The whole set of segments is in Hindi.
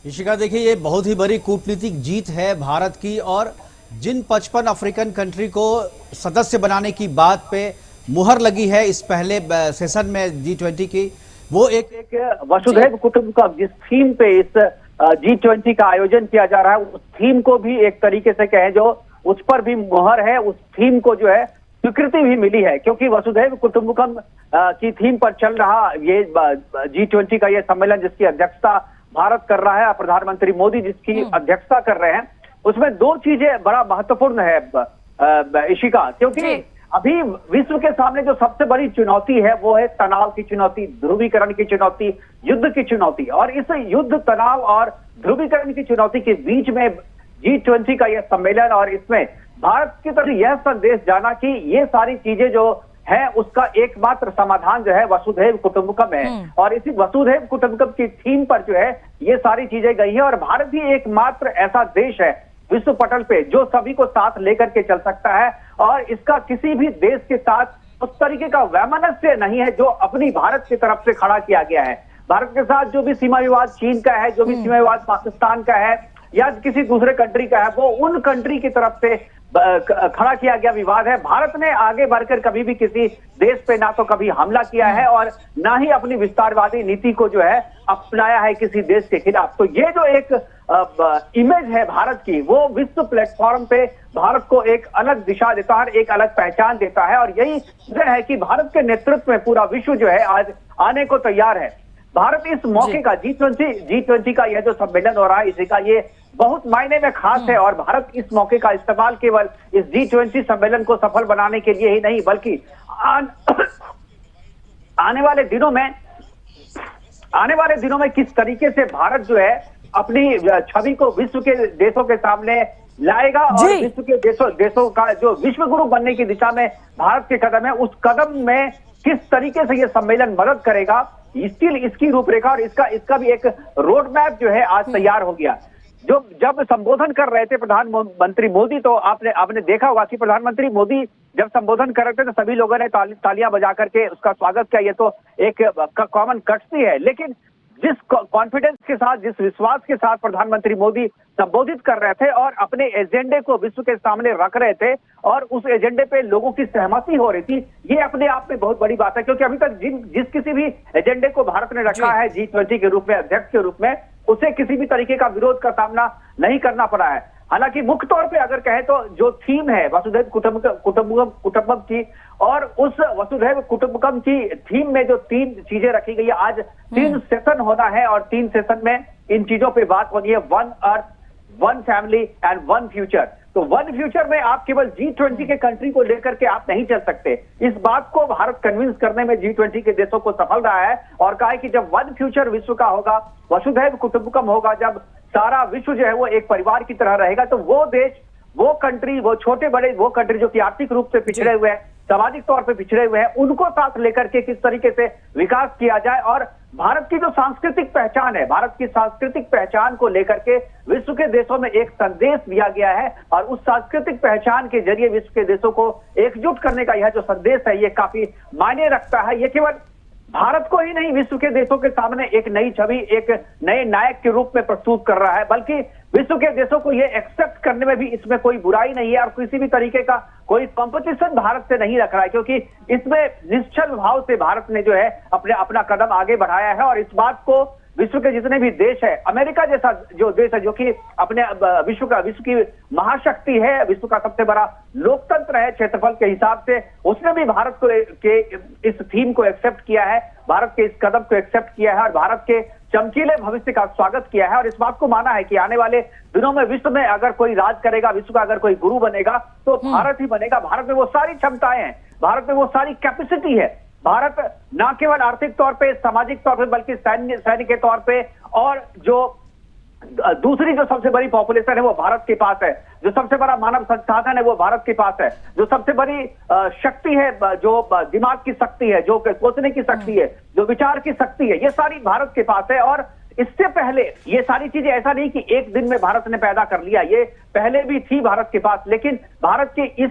इशिका, देखिए ये बहुत ही बड़ी कूटनीतिक जीत है भारत की, और जिन 55 अफ्रीकन कंट्री को सदस्य बनाने की बात पे मुहर लगी है इस पहले सेशन में G20 की, वो एक वसुधैव कुटुंबकम जिस थीम पे इस G20 का आयोजन किया जा रहा है, उस थीम को भी एक तरीके से कहें जो उस पर भी मुहर है, उस थीम को जो है स्वीकृति भी मिली है, क्योंकि वसुधैव कुटुंबकम की थीम पर चल रहा ये G20 का ये सम्मेलन जिसकी अध्यक्षता भारत कर रहा है, प्रधानमंत्री मोदी जिसकी अध्यक्षता कर रहे हैं, उसमें दो चीजें बड़ा महत्वपूर्ण है इशिका, क्योंकि अभी विश्व के सामने जो सबसे बड़ी चुनौती है वो है तनाव की चुनौती, ध्रुवीकरण की चुनौती, युद्ध की चुनौती। और इस युद्ध, तनाव और ध्रुवीकरण की चुनौती के बीच में G20 का यह सम्मेलन, और इसमें भारत की तरफ यह संदेश जाना कि ये सारी चीजें जो है उसका एकमात्र समाधान जो है वसुधैव कुटुंबकम है, और इसी वसुधैव कुटुंबकम की थीम पर जो है ये सारी चीजें गई है। और भारत ही एकमात्र ऐसा देश है विश्व पटल पे जो सभी को साथ लेकर के चल सकता है, और इसका किसी भी देश के साथ उस तरीके का वैमनस्य नहीं है जो अपनी भारत की तरफ से खड़ा किया गया है। भारत के साथ जो भी सीमा विवाद चीन का है, जो भी सीमा विवाद पाकिस्तान का है या किसी दूसरे कंट्री का है, वो उन कंट्री की तरफ से खड़ा किया गया विवाद है। भारत ने आगे बढ़कर कभी भी किसी देश पे ना तो कभी हमला किया है और ना ही अपनी विस्तारवादी नीति को जो है अपनाया है किसी देश के खिलाफ। तो ये जो एक इमेज है भारत की, वो विश्व प्लेटफॉर्म पे भारत को एक अलग दिशा देता है, एक अलग पहचान देता है, और यही वजह है कि भारत के नेतृत्व में पूरा विश्व जो है आज आने को तैयार है। भारत इस मौके का G20 का यह जो सम्मेलन हो रहा है, इसी का ये बहुत मायने में खास है, और भारत इस मौके का इस्तेमाल केवल इस G20 सम्मेलन को सफल बनाने के लिए ही नहीं, बल्कि आने वाले दिनों में किस तरीके से भारत जो है अपनी छवि को विश्व के देशों के सामने लाएगा, और विश्व के देशों का जो विश्व गुरु बनने की दिशा में भारत के कदम है, उस कदम में किस तरीके से ये सम्मेलन मदद करेगा, इसकी रूपरेखा और इसका भी एक रोड मैप जो है आज तैयार हो गया। जो जब संबोधन कर रहे थे प्रधानमंत्री मोदी, तो आपने देखा होगा कि प्रधानमंत्री मोदी जब संबोधन कर रहे थे तो सभी लोगों ने तालियां बजा करके उसका स्वागत किया। ये तो एक कॉमन कर्टसी है, लेकिन जिस कॉन्फिडेंस के साथ, जिस विश्वास के साथ प्रधानमंत्री मोदी संबोधित कर रहे थे और अपने एजेंडे को विश्व के सामने रख रहे थे, और उस एजेंडे पे लोगों की सहमति हो रही थी, ये अपने आप में बहुत बड़ी बात है। क्योंकि अभी तक जिस किसी भी एजेंडे को भारत ने रखा है G20 के रूप में, अध्यक्ष के रूप में, उसे किसी भी तरीके का विरोध का सामना नहीं करना पड़ा है। हालांकि मुख्य तौर पे अगर कहें तो जो थीम है वसुधैव कुटुंबकम की, और उस वसुधैव कुटुंबकम की थीम में जो 3 चीजें रखी गई है, आज 3 सेशन होना है, और 3 सेशन में इन चीजों पे बात होनी है, 1 अर्थ, 1 फैमिली एंड 1 फ्यूचर। तो 1 फ्यूचर में आप केवल G20 के कंट्री को लेकर के आप नहीं चल सकते। इस बात को भारत कन्विंस करने में G20 के देशों को सफल रहा है, और कहा है कि जब 1 फ्यूचर विश्व का होगा, वसुधैव कुटुंबकम होगा, जब सारा विश्व जो है वो एक परिवार की तरह रहेगा, तो वो देश, वो कंट्री, वो छोटे बड़े वो कंट्री जो कि आर्थिक रूप से पिछड़े हुए हैं, सामाजिक तौर पे पिछड़े हुए हैं, उनको साथ लेकर के किस तरीके से विकास किया जाए। और भारत की जो सांस्कृतिक पहचान है, भारत की सांस्कृतिक पहचान को लेकर के विश्व के देशों में एक संदेश दिया गया है, और उस सांस्कृतिक पहचान के जरिए विश्व के देशों को एकजुट करने का यह जो संदेश है, ये काफी मायने रखता है। ये केवल भारत को ही नहीं, विश्व के देशों के सामने एक नई छवि, एक नए नायक के रूप में प्रस्तुत कर रहा है, बल्कि विश्व के देशों को ये एक्सेप्ट करने में भी इसमें कोई बुराई नहीं है, और किसी भी तरीके का कोई कंपटीशन भारत से नहीं रख रहा है, क्योंकि इसमें निश्चल भाव से भारत ने जो है अपना कदम आगे बढ़ाया है। और इस बात को विश्व के जितने भी देश है, अमेरिका जैसा जो देश है, जो कि अपने विश्व की महाशक्ति है, विश्व का सबसे बड़ा लोकतंत्र है क्षेत्रफल के हिसाब से, उसने भी भारत के इस थीम को एक्सेप्ट किया है, भारत के इस कदम को एक्सेप्ट किया है, और भारत के चमकीले भविष्य का स्वागत किया है। और इस बात को माना है कि आने वाले दिनों में विश्व में अगर कोई राज करेगा, विश्व का अगर कोई गुरु बनेगा, तो भारत ही बनेगा। भारत में वो सारी क्षमताएं हैं, भारत में वो सारी कैपेसिटी है। भारत न केवल आर्थिक तौर पे, सामाजिक तौर पे, बल्कि सैन्य के तौर पे, और जो दूसरी जो सबसे बड़ी पॉपुलेशन है वो भारत के पास है, जो सबसे बड़ा मानव संसाधन है वो भारत के पास है, जो सबसे बड़ी शक्ति है, जो दिमाग की शक्ति है, जो सोचने की शक्ति है, जो विचार की शक्ति है, ये सारी भारत के पास है। और इससे पहले ये सारी चीजें ऐसा नहीं कि एक दिन में भारत ने पैदा कर लिया, ये पहले भी थी भारत के पास, लेकिन भारत की इस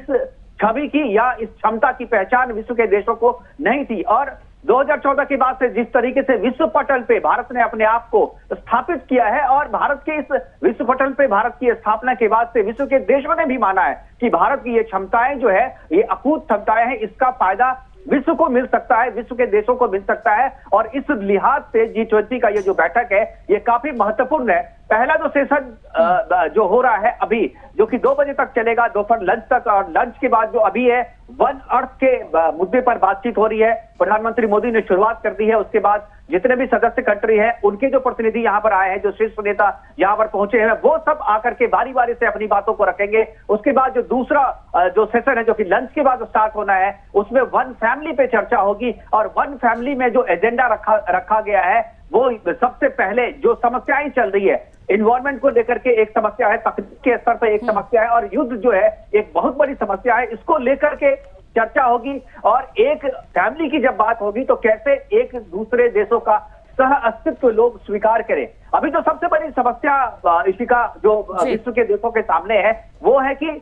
छवि की या इस क्षमता की पहचान विश्व के देशों को नहीं थी। और 2014 के बाद से जिस तरीके से विश्व पटल पे भारत ने अपने आप को स्थापित किया है, और भारत के इस विश्व पटल पे भारत की स्थापना के बाद से विश्व के देशों ने भी माना है कि भारत की ये क्षमताएं जो है, ये अकूत क्षमताएं हैं, इसका फायदा विश्व को मिल सकता है, विश्व के देशों को मिल सकता है। और इस लिहाज से G20 का ये जो बैठक है, ये काफी महत्वपूर्ण है। पहला जो सेशन जो हो रहा है अभी, जो कि 2 बजे तक चलेगा, दोपहर लंच तक, और लंच के बाद जो अभी है वन अर्थ के मुद्दे पर बातचीत हो रही है। प्रधानमंत्री मोदी ने शुरुआत कर दी है, उसके बाद जितने भी सदस्य कंट्री हैं, उनके जो प्रतिनिधि यहाँ पर आए हैं, जो शीर्ष नेता यहाँ पर पहुंचे हैं, वो सब आकर के बारी बारी से अपनी बातों को रखेंगे। उसके बाद जो दूसरा जो सेशन है, जो कि लंच के बाद स्टार्ट होना है, उसमें वन फैमिली पे चर्चा होगी। और वन फैमिली में जो एजेंडा रखा गया है, वो सबसे पहले जो समस्याएं चल रही है, इन्वायरमेंट को लेकर के एक समस्या है, तकनीक के स्तर पर एक समस्या है, और युद्ध जो है एक बहुत बड़ी समस्या है, इसको लेकर के चर्चा होगी। और एक फैमिली की जब बात होगी तो कैसे एक दूसरे देशों का सह अस्तित्व लोग स्वीकार करें। अभी जो सबसे बड़ी समस्या इशिका जो विश्व के देशों के सामने है, वो है कि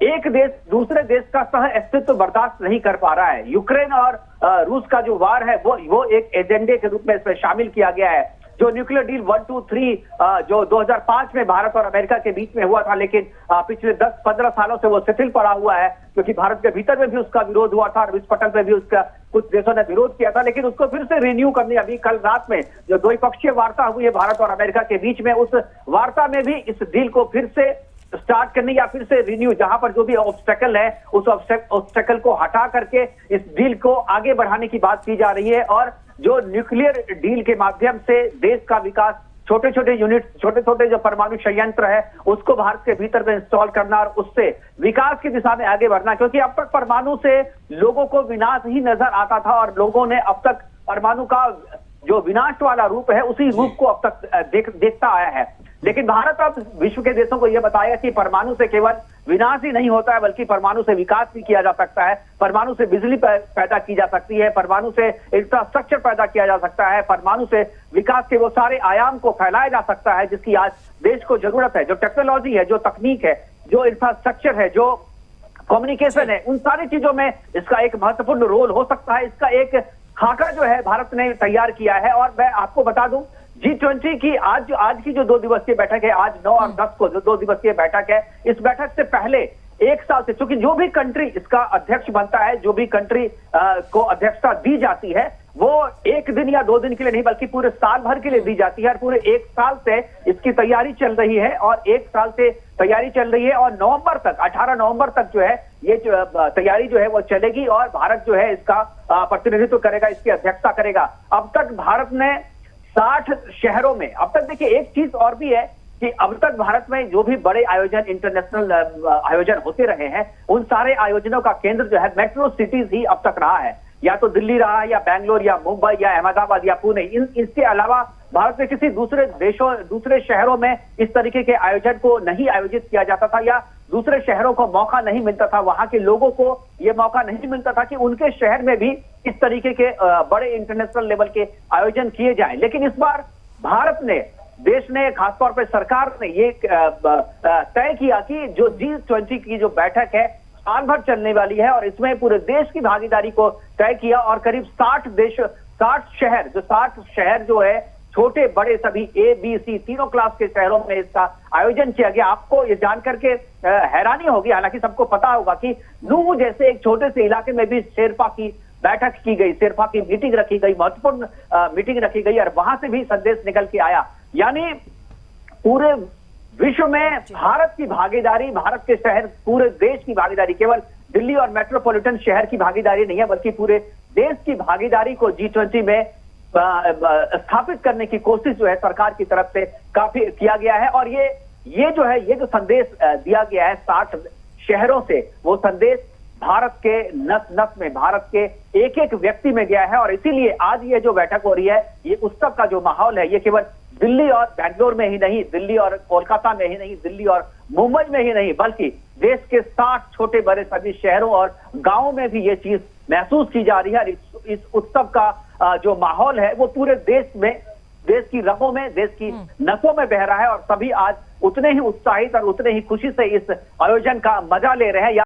एक देश दूसरे देश का सह अस्तित्व बर्दाश्त नहीं कर पा रहा है। यूक्रेन और रूस का जो वार है, वो एक एजेंडे के रूप में इसमें शामिल किया गया है। जो न्यूक्लियर डील 1, 2, 3 जो 2005 में भारत और अमेरिका के बीच में हुआ था, लेकिन पिछले 10-15 सालों से वो शिथिल पड़ा हुआ है, क्योंकि भारत के भीतर में भी उसका विरोध हुआ था और विश्व पटल पे भी उसका कुछ देशों ने विरोध किया था। लेकिन उसको फिर से रिन्यू करने, अभी कल रात में जो द्विपक्षीय वार्ता हुई है भारत और अमेरिका के बीच में, उस वार्ता में भी इस डील को फिर से स्टार्ट करने या फिर से रिन्यू, जहां पर जो भी ऑब्स्टेकल है, उस ऑब्स्टेकल को हटा करके इस डील को आगे बढ़ाने की बात की जा रही है। और जो न्यूक्लियर डील के माध्यम से देश का विकास, छोटे छोटे यूनिट, छोटे छोटे जो परमाणु संयंत्र है, उसको भारत के भीतर में इंस्टॉल करना और उससे विकास की दिशा में आगे बढ़ना। क्योंकि अब तक परमाणु से लोगों को विनाश ही नजर आता था, और लोगों ने अब तक परमाणु का जो विनाश वाला रूप है, उसी रूप को अब तक देखता आया है। लेकिन भारत अब विश्व के देशों को यह बताएगा कि परमाणु से केवल विनाश ही नहीं होता है, बल्कि परमाणु से विकास भी किया जा सकता है, परमाणु से बिजली पैदा की जा सकती है, परमाणु से इंफ्रास्ट्रक्चर पैदा किया जा सकता है, परमाणु से विकास के वो सारे आयाम को फैलाया जा सकता है जिसकी आज देश को जरूरत है। जो टेक्नोलॉजी है, जो तकनीक है, जो इंफ्रास्ट्रक्चर है, जो कम्युनिकेशन है, उन सारी चीजों में इसका एक महत्वपूर्ण रोल हो सकता है। इसका एक खाका जो है भारत ने तैयार किया है। और मैं आपको बता दूं, G20 की आज की जो 2 दिवसीय बैठक है, आज 9 और 10 को जो 2 दिवसीय बैठक है, इस बैठक से पहले 1 साल से, क्योंकि जो भी कंट्री इसका अध्यक्ष बनता है, जो भी कंट्री को अध्यक्षता दी जाती है, वो 1 दिन या 2 दिन के लिए नहीं, बल्कि पूरे साल भर के लिए दी जाती है। और पूरे 1 साल से इसकी तैयारी चल रही है, और 1 साल से तैयारी चल रही है, और नवंबर तक, 18 नवंबर तक जो है ये तैयारी जो है वो चलेगी, और भारत जो है इसका प्रतिनिधित्व करेगा, इसकी अध्यक्षता करेगा। अब तक भारत ने 60 शहरों में, अब तक देखिए एक चीज और भी है कि अब तक भारत में जो भी बड़े आयोजन, इंटरनेशनल आयोजन होते रहे हैं, उन सारे आयोजनों का केंद्र जो है मेट्रो सिटीज ही अब तक रहा है। या तो दिल्ली रहा है, या बैंगलोर, या मुंबई, या अहमदाबाद, या पुणे। इसके अलावा भारत में किसी दूसरे शहरों में इस तरीके के आयोजन को नहीं आयोजित किया जाता था, या दूसरे शहरों को मौका नहीं मिलता था, वहां के लोगों को यह मौका नहीं मिलता था कि उनके शहर में भी इस तरीके के बड़े इंटरनेशनल लेवल के आयोजन किए जाएं। लेकिन इस बार भारत ने, देश ने, खासतौर पर सरकार ने ये तय किया कि जो G20 की जो बैठक है साल भर चलने वाली है, और इसमें पूरे देश की भागीदारी को तय किया, और करीब 60 शहर जो है, छोटे बड़े सभी A, B, C तीनों क्लास के शहरों में इसका आयोजन किया गया। आपको ये जान करके हैरानी होगी, हालांकि सबको पता होगा कि नूह जैसे एक छोटे से इलाके में भी शेरपा की बैठक की गई, शेरपा की मीटिंग रखी गई, महत्वपूर्ण मीटिंग रखी गई, और वहां से भी संदेश निकल के आया। यानी पूरे विश्व में भारत की भागीदारी, भारत के शहर, पूरे देश की भागीदारी, केवल दिल्ली और मेट्रोपॉलिटन शहर की भागीदारी नहीं है, बल्कि पूरे देश की भागीदारी को G20 में स्थापित करने की कोशिश जो है सरकार की तरफ से काफी किया गया है। और ये जो संदेश दिया गया है 60 शहरों से, वो संदेश भारत के नस नस में, भारत के एक एक व्यक्ति में गया है। और इसीलिए आज ये जो बैठक हो रही है, ये उत्सव का जो माहौल है, ये केवल दिल्ली और बैंगलोर में ही नहीं, दिल्ली और कोलकाता में ही नहीं, दिल्ली और मुंबई में ही नहीं, बल्कि देश के 60 छोटे बड़े सभी शहरों और गांवों में भी ये चीज महसूस की जा रही है। इस उत्सव का जो माहौल है वो पूरे देश में, देश की रगों में, देश की नसों में बह रहा है, और सभी आज उतने ही उत्साहित और उतने ही खुशी से इस आयोजन का मजा ले रहे हैं।